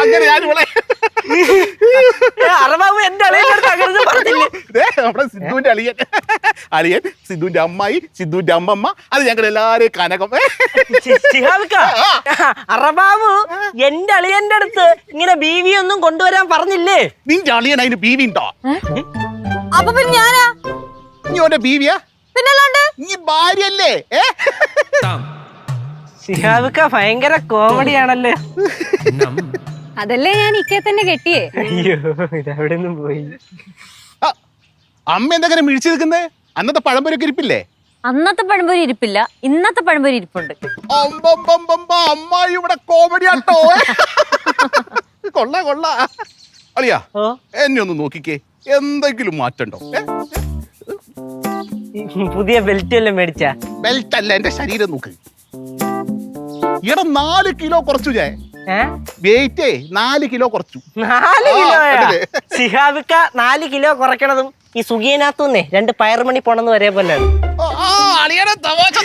അങ്ങനെ ഞാൻ ഇവിടെ അറബാബു എന്റെ അളിയന്റെ അങ്ങനെ പറഞ്ഞില്ലേ? നമ്മുടെ സിദ്ധുവിന്റെ അളിയൻ സിദ്ധുവിന്റെ അമ്മായി സിദ്ധുവിന്റെ അമ്മമ്മ അത് ഞങ്ങൾ എല്ലാരെയും കനകം. അറബാബു എന്റെ അളിയന്റെ അടുത്ത് ഇങ്ങനെ ബീവി ഒന്നും കൊണ്ടുവരാൻ പറഞ്ഞില്ലേ? നിന്റെ അളിയൻ അതിന് ബീവി ഉണ്ടോ? അപ്പൊ പിന്നെ ഞാനാ? നീ ഓന്റെ ബീവിയാ? പിന്നല്ലാണ്ട് നീ ഭാര്യല്ലേ? ശിഹാബിക്ക ഭയങ്കര കോമഡിയാണല്ലേ. അതല്ലേ ഞാൻ ഇക്കേ തന്നെ കെട്ടിയേ. അയ്യോ ഇതെവിടെ നിന്നും പോയി. അമ്മ എന്തെങ്കിലും മിഴിച്ചു നിൽക്കുന്നേ? അന്നത്തെ പഴംപൊരൊക്കെ ഇരിപ്പില്ലേ? അന്നത്തെ പഴംപൊരി ഇരിപ്പില്ല, ഇന്നത്തെ പഴംപൊരി ഇരിപ്പുണ്ട്. അമ്മ ഇവിടെ കോമഡി ആട്ടോ. കൊള്ള അളിയാ എന്നെ ഒന്ന് നോക്കിക്കേ, എന്തെങ്കിലും മാറ്റണ്ടോ? പുതിയ ബെൽറ്റ് എല്ലാം മേടിച്ച? ബെൽറ്റ് അല്ല, എന്റെ ശരീരം നോക്ക്. ഇവിടെ 4 കിലോ കുറച്ചു. വെയിറ്റേ 4 കിലോ കുറച്ചു. 4 കിലോ? ശിഹാബിക്ക 4 കിലോ കുറയ്ക്കണതും ഈ സുഖിയനകത്തുനിന്നേ 2 പയറുമണി പോണെന്ന് വരെ പോലെ. തമാശ